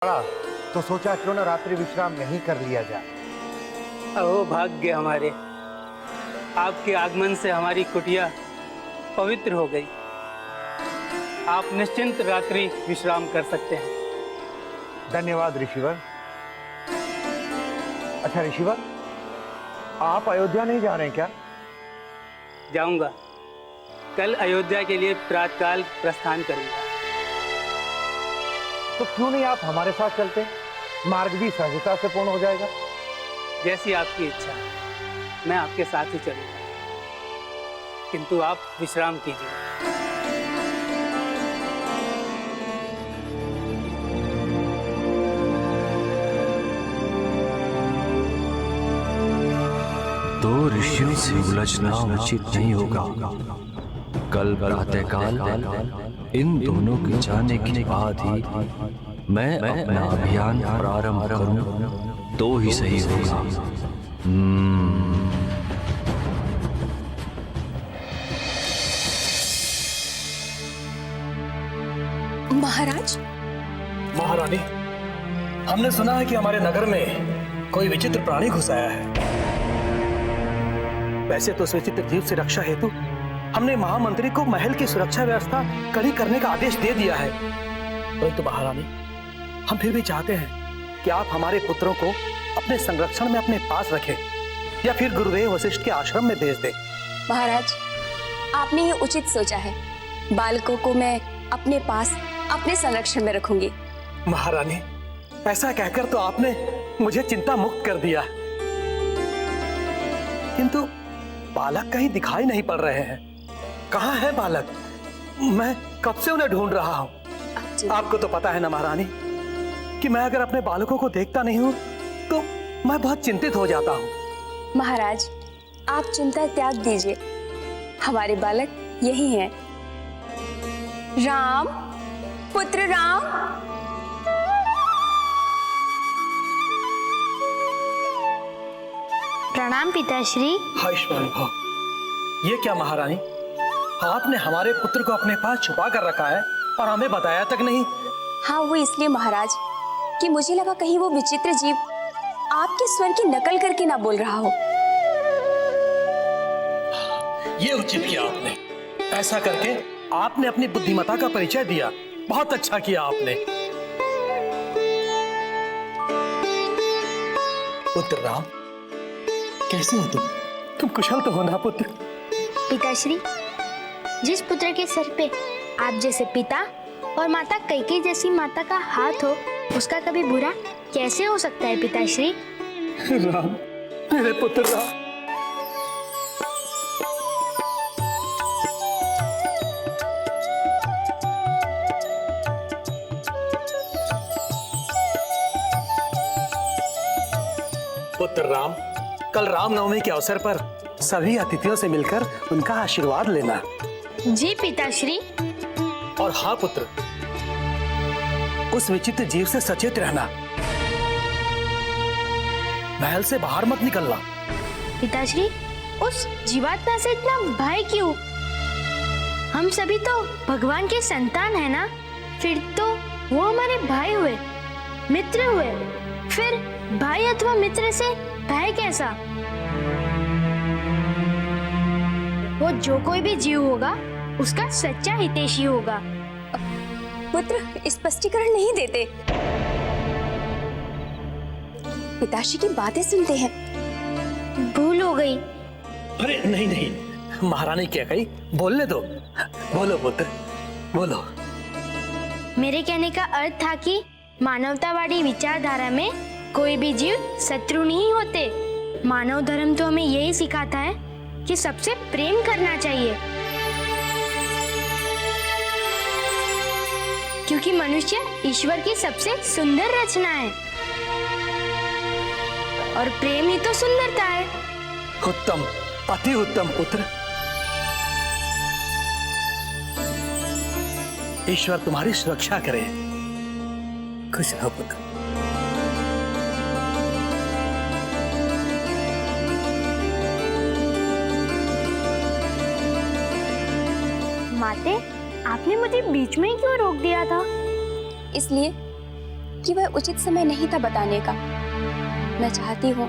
पड़ा तो सोचा क्यों ना रात्रि विश्राम नहीं कर लिया जाए। अहो भाग्य हमारे, आपके आगमन से हमारी कुटिया पवित्र हो गई। आप निश्चिंत रात्रि विश्राम कर सकते हैं। धन्यवाद ऋषिवर। अच्छा ऋषिवर, आप अयोध्या नहीं जा रहे हैं क्या? जाऊंगा, कल अयोध्या के लिए प्रातःकाल प्रस्थान करूंगा। तो क्यों नहीं आप हमारे साथ चलते? मार्ग भी सहजता से पूर्ण हो जाएगा। जैसी आपकी इच्छा, मैं आपके साथ ही चलूंगा, किंतु आप विश्राम कीजिए। दो ऋषियों से उलझना उचित नहीं होगा। कल प्रातःकाल इन दोनों के जाने के बाद ही मैं अपना अभियान प्रारंभ करूं तो ही सही होगा। महाराज। महारानी, हमने सुना है कि हमारे नगर में कोई विचित्र प्राणी घुस आया है। वैसे तो उस विचित्र जीव से रक्षा हेतु हमने महामंत्री को महल की सुरक्षा व्यवस्था कड़ी करने का आदेश दे दिया है, परंतु महारानी, हम फिर भी चाहते हैं कि आप हमारे पुत्रों को अपने संरक्षण में अपने पास रखें या फिर गुरुदेव वशिष्ठ के आश्रम में भेज दें। महाराज, आपने ये उचित सोचा है। बालकों को मैं अपने पास अपने संरक्षण में रखूंगी। महारानी, ऐसा कहकर तो आपने मुझे चिंता मुक्त कर दिया, किंतु बालक कहीं दिखाई नहीं पड़ रहे हैं। कहाँ है बालक? मैं कब से उन्हें ढूंढ रहा हूँ। आपको तो पता है ना महारानी कि मैं अगर अपने बालकों को देखता नहीं हूँ तो मैं बहुत चिंतित हो जाता हूँ। महाराज, आप चिंता त्याग दीजिए, हमारे बालक यही हैं। राम, पुत्र राम। प्रणाम पिताश्री। आयुष्मान भव। ये क्या महारानी, आपने हमारे पुत्र को अपने पास छुपा कर रखा है और हमें बताया तक नहीं। हाँ, वो इसलिए महाराज कि मुझे लगा कहीं वो विचित्र जीव आपके स्वर की नकल करके ना बोल रहा हो। ये उचित किया आपने। ऐसा करके आपने अपनी बुद्धिमत्ता का परिचय दिया। बहुत अच्छा किया आपने। पुत्र राम, कैसे हो तुम? तुम कुशल तो हो ना पुत्र? पिताश्री, जिस पुत्र के सर पे आप जैसे पिता और माता कैकेयी जैसी माता का हाथ हो, उसका कभी बुरा कैसे हो सकता है पिताश्री? राम, मेरे पुत्र राम। पुत्र राम, कल रामनवमी के अवसर पर सभी अतिथियों से मिलकर उनका आशीर्वाद लेना। जी पिताश्री। और हाँ पुत्र, उस विचित्र जीव से सचेत रहना। महल से बाहर मत निकलना। पिताश्री, उस जीवात्मा से इतना भय क्यों? हम सभी तो भगवान के संतान है ना, फिर तो वो हमारे भाई हुए, मित्र हुए। फिर भाई अथवा मित्र से भय कैसा? वो जो कोई भी जीव होगा उसका सच्चा हितैषी होगा। पुत्र स्पष्टीकरण नहीं देते, पिताश्री की बातें सुनते हैं। भूल हो गई। अरे नहीं नहीं, महारानी क्या कही, बोलने दो। बोलो पुत्र, बोलो। मेरे कहने का अर्थ था कि मानवतावादी विचारधारा में कोई भी जीव शत्रु नहीं होते। मानव धर्म तो हमें यही सिखाता है कि सबसे प्रेम करना चाहिए, क्योंकि मनुष्य ईश्वर की सबसे सुंदर रचना है और प्रेम ही तो सुंदरता है। उत्तम, अति उत्तम पुत्र। ईश्वर तुम्हारी सुरक्षा करे। खुश रहो पुत्र। माते, आपने मुझे बीच में क्यों रोक दिया था? इसलिए कि वह उचित समय नहीं था बताने का। मैं चाहती हूँ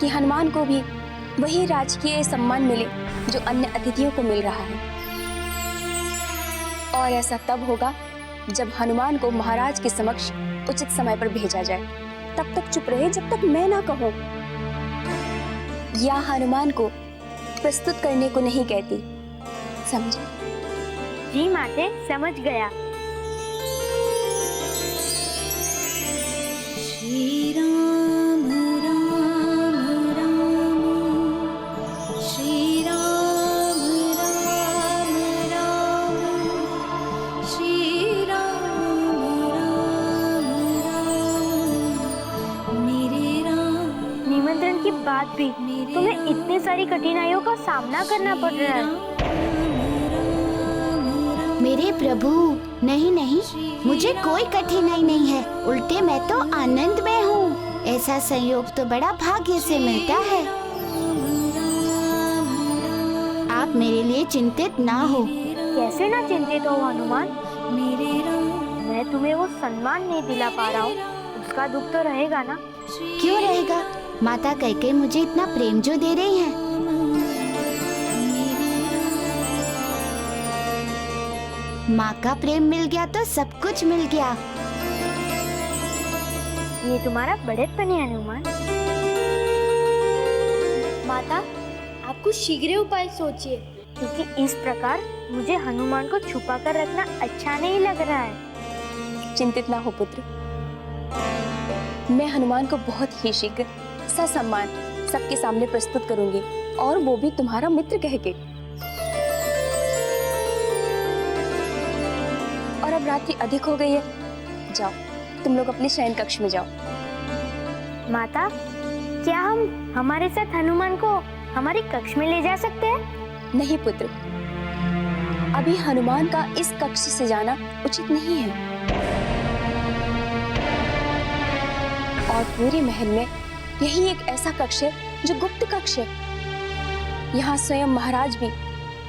कि हनुमान को भी वही राजकीय सम्मान मिले जो अन्य अतिथियों को मिल रहा है। और ऐसा तब होगा जब हनुमान को महाराज के समक्ष उचित समय पर भेजा जाए। तब तक चुप रहे जब तक मैं ना कहूं। या हनुमान को प्रस्तुत करने को नहीं कहती, समझे? जी माते, समझ गया। श्री राम राम राम, श्री राम राम राम, श्री राम राम राम, मेरे राम। निमंत्रण की बात भी तुम्हें इतनी सारी कठिनाइयों का सामना करना पड़ रहा है। मेरे प्रभु, नहीं नहीं, मुझे कोई कठिनाई नहीं है, उल्टे मैं तो आनंद में हूँ। ऐसा संयोग तो बड़ा भाग्य से मिलता है। आप मेरे लिए चिंतित ना हो। कैसे ना चिंतित हो हनुमान? मैं तुम्हें वो सम्मान नहीं दिला पा रहा हूँ, उसका दुख तो रहेगा ना? क्यों रहेगा? माता कैकेयी मुझे इतना प्रेम जो दे रही हैं। माँ का प्रेम मिल गया तो सब कुछ मिल गया। ये तुम्हारा बड़ेपन है हनुमान। माता, आप कुछ शीघ्र उपाय सोचिए, क्योंकि इस प्रकार मुझे हनुमान को छुपा कर रखना अच्छा नहीं लग रहा है। चिंतित ना हो पुत्र, मैं हनुमान को बहुत ही शीघ्र ससम्मान सबके सामने प्रस्तुत करूंगी, और वो भी तुम्हारा मित्र कह के। और अब रात्रि अधिक हो गई है, जाओ तुम लोग अपने शयन कक्ष में जाओ। माता, क्या हम हमारे साथ हनुमान को हमारे कक्ष में ले जा सकते हैं? नहीं पुत्र, अभी हनुमान का इस कक्ष से जाना उचित नहीं है। और पूरे महल में यही एक ऐसा कक्ष है जो गुप्त कक्ष है। यहाँ स्वयं महाराज भी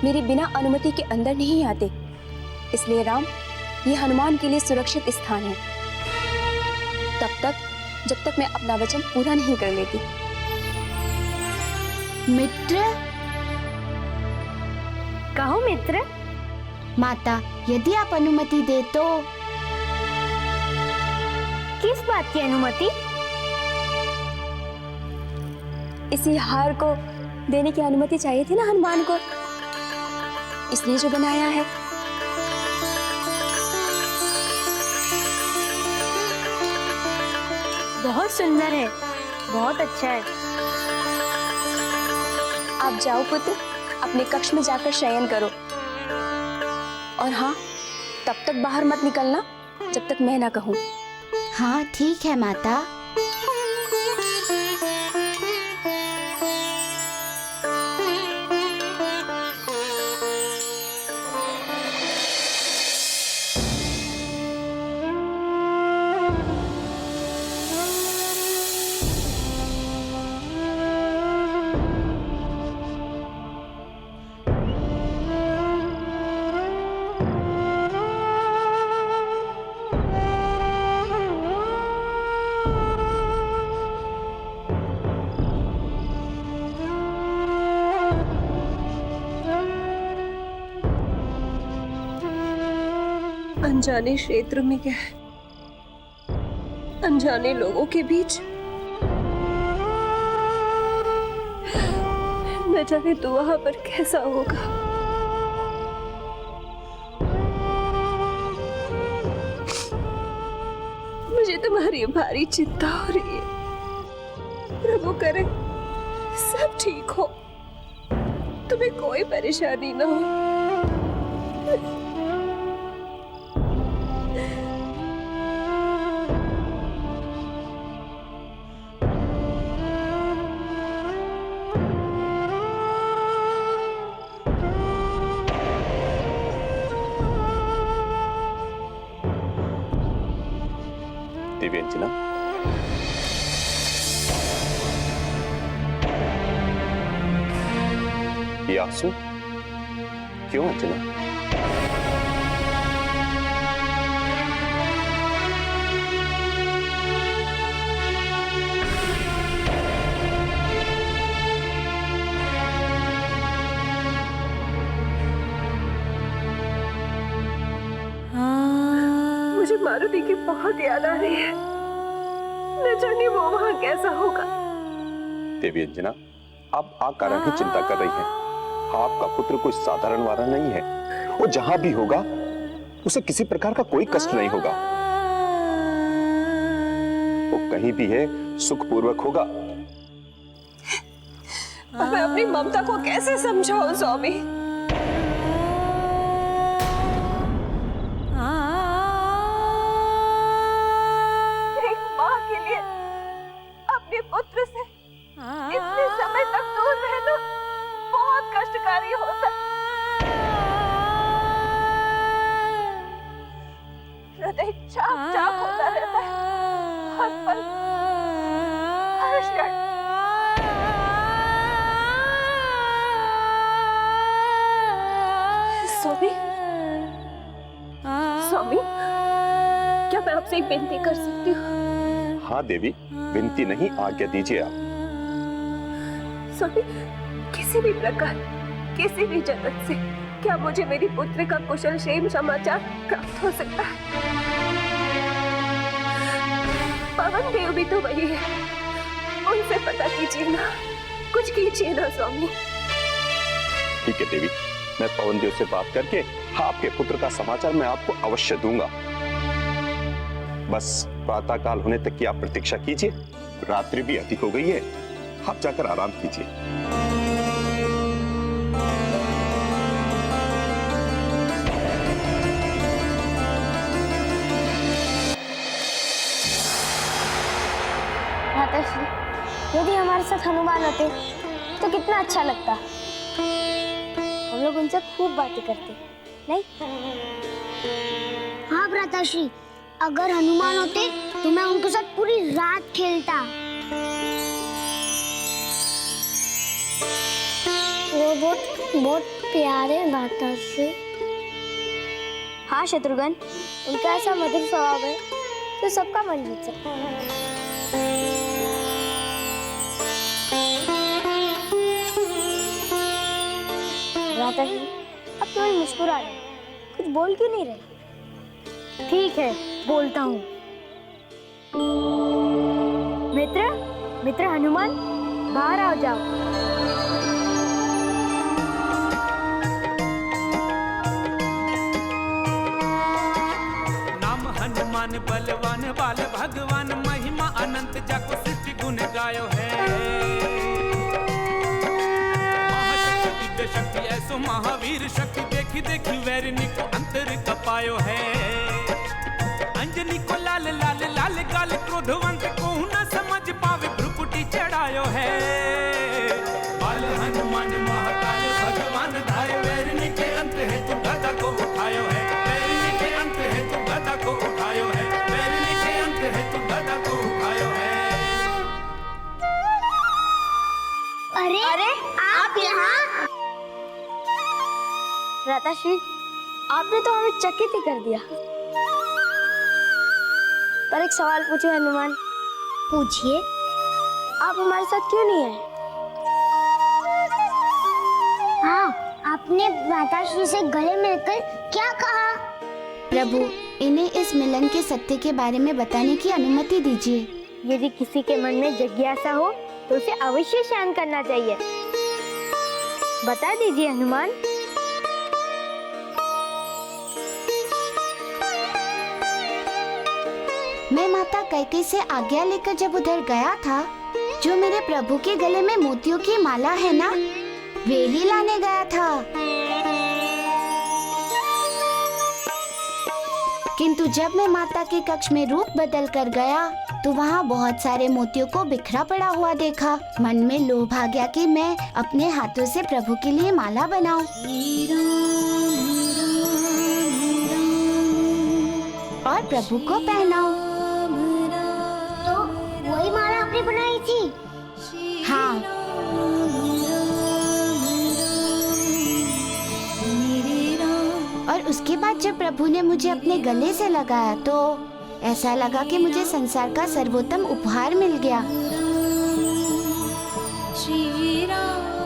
मेरे बिना अनुमति के अंदर नहीं आते। इसलिए राम, ये हनुमान के लिए सुरक्षित स्थान है, तब तक जब तक मैं अपना वचन पूरा नहीं कर लेती। मित्र? कहो मित्र। माता, यदि आप अनुमति दे तो। किस बात की अनुमति? इसी हार को देने की अनुमति चाहिए थी ना हनुमान को, इसलिए जो बनाया है। बहुत सुंदर है, बहुत अच्छा है। आप जाओ पुत्र, अपने कक्ष में जाकर शयन करो। और हाँ, तब तक बाहर मत निकलना जब तक मैं ना कहूँ। हाँ ठीक है माता। अनजाने क्षेत्र में गए, अनजाने लोगों के बीच, न जाने तो वहां पर कैसा होगा। मुझे तुम्हारी भारी चिंता हो रही है। प्रभु करे सब ठीक हो, तुम्हें कोई परेशानी ना हो। दिव्यांजना, ये आंसू क्यों अंजना? बहुत याद आ रही है। न जाने वो वहाँ कैसा होगा। देवी अंजना, आप आकारा की चिंता कर रही हैं। आपका पुत्र कोई साधारण वाला नहीं है। वो जहां भी होगा उसे किसी प्रकार का कोई कष्ट नहीं होगा। वो कहीं भी है सुखपूर्वक होगा। मैं अपनी ममता को कैसे समझाऊं स्वामी? एक माँ के लिए अपने पुत्र से इतने समय तक दूर रहना बहुत कष्टकारी होता है। हृदय चाक चाक होता रहता है हर पल, हर क्षण। स्वामी, स्वामी, क्या मैं आपसे एक विनती कर सकती हूँ? हाँ देवी, विनती नहीं, आज्ञा दीजिए आप। स्वामी, किसी भी प्रकार, किसी भी जगत से क्या मुझे मेरी पुत्री का कुशल क्षेम समाचार प्राप्त हो सकता है? पवन देव भी तो वही है, उनसे पता कीजिए ना, कुछ कीजिए ना स्वामी। ठीक है देवी, मैं पवन देव से बात करके आपके पुत्र का समाचार मैं आपको अवश्य दूंगा। बस प्रातः काल होने तक की आप प्रतीक्षा कीजिए। रात्रि भी अधिक हो गई है, आप जाकर आराम कीजिए। माताश्री, यदि हमारे साथ हनुमान होते तो कितना अच्छा लगता। हम लोग उनसे खूब बातें करते, नहीं? हाँ भ्राताश्री, अगर हनुमान होते तो मैं उनके साथ पूरी रात खेलता। वो बहुत प्यारे भ्राताश्री। हाँ शत्रुघ्न, उनका ऐसा मधुर स्वभाव है तो सबका मन जीत सकता है। भ्राताश्री, अब तुम्हें मुस्कुरा रहे, कुछ बोल क्यों नहीं रहे? ठीक है, बोलता हूँ। मित्र हनुमान, बाहर आ जाओ। नाम हनुमान बलवान बाल भगवान, महिमा अनंत जाको सृष्टि गुण गायो है। महाशक्ति दिव्य शक्ति ऐसो महावीर शक्ति, देखी देखी वैरिणी को अंतर कपायो है। अंजनी को लाल लाल लाल गाल, क्रोधवंत को न समझ पावे भ्रुकुटी चढ़ायो है। बाल हनुमान महाकाल भगवान धाय, वैरिणी के अंत है तू गदा को उठायो है। वैरिणी के अंत है तू गदा को उठायो है। वैरिणी के अंत है तू गदा को उठायो है। अरे आप यहाँ? भ्राताश्री, आपने तो हमें चकित ही कर दिया। पर एक सवाल पूछो हनुमान। पूछिए। आप हमारे साथ क्यों नहीं आए? हाँ, आपने माताश्री से गले मिलकर क्या कहा? प्रभु, इन्हें इस मिलन के सत्य के बारे में बताने की अनुमति दीजिए। यदि किसी के मन में जिज्ञासा हो तो उसे अवश्य शांत करना चाहिए। बता दीजिए हनुमान। मैं माता कैकेयी से आज्ञा लेकर जब उधर गया था, जो मेरे प्रभु के गले में मोतियों की माला है ना, वे ही लाने गया था। किंतु जब मैं माता के कक्ष में रूप बदल कर गया तो वहाँ बहुत सारे मोतियों को बिखरा पड़ा हुआ देखा। मन में लोभ आ गया कि मैं अपने हाथों से प्रभु के लिए माला बनाऊं और प्रभु को पहनाऊं। तो वही माला आपने बनाई थी? हाँ। और उसके बाद जब प्रभु ने मुझे अपने गले से लगाया तो ऐसा लगा कि मुझे संसार का सर्वोत्तम उपहार मिल गया,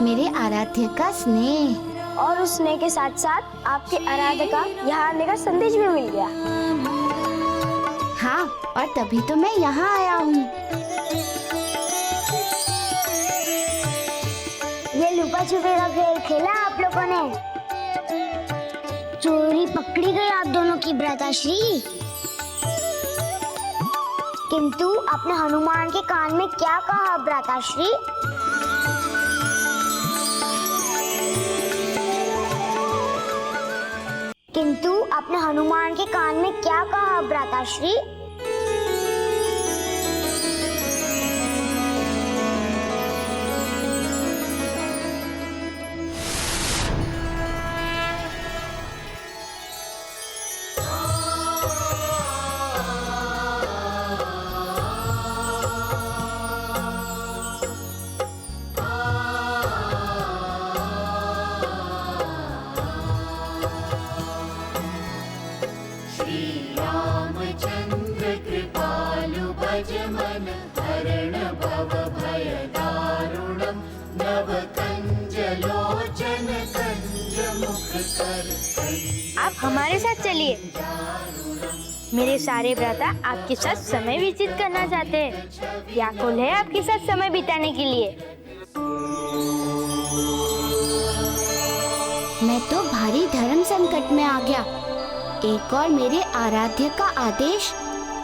मेरे आराध्य का स्नेह। और उस स्नेह के साथ साथ आपके आराध्य का यहाँ आने का संदेश भी मिल गया। हाँ, और तभी तो मैं यहाँ आया हूँ। ये लुका छुपी का खेल खेला आप लोगों ने? चोरी पकड़ी गई आप दोनों की भ्राताश्री। किंतु आपने हनुमान के कान में क्या कहा भ्राताश्री? किंतु आपने हनुमान के कान में क्या कहा भ्राताश्री? आप हमारे साथ चलिए। मेरे सारे भ्राता आपके साथ समय व्यतीत करना चाहते हैं। व्याकुल है आपके साथ समय बिताने के लिए। मैं तो भारी धर्म संकट में आ गया। एक और मेरे आराध्य का आदेश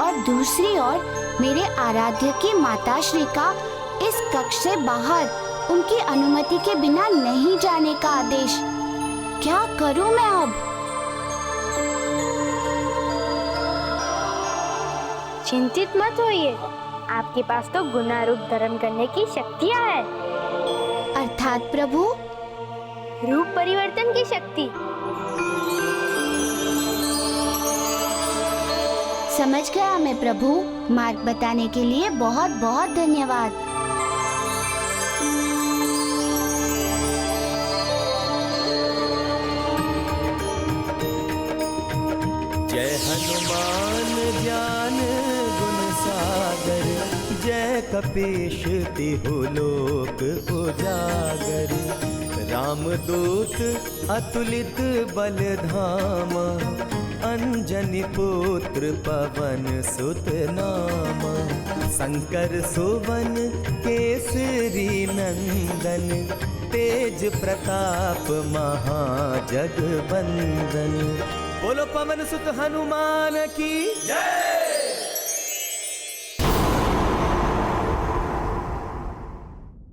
और दूसरी ओर मेरे आराध्य की माताश्री का इस कक्ष से बाहर उनकी अनुमति के बिना नहीं जाने का आदेश। क्या करूं मैं अब? चिंतित मत होइए, आपके पास तो गुणारूप धारण करने की शक्तियाँ है। अर्थात प्रभु? रूप परिवर्तन की शक्ति। समझ गया मैं प्रभु। मार्ग बताने के लिए बहुत बहुत धन्यवाद। जय हनुमान ज्ञान गुण सागर, जय कपीश तिहु लोक उजागर। रामदूत अतुलित बल धामा, अंजनी पुत्र पवन सुत नामा। शंकर सुवन केसरी नंदन, तेज प्रताप महाजगबंदन। बोलो पवन सुत हनुमान की जय।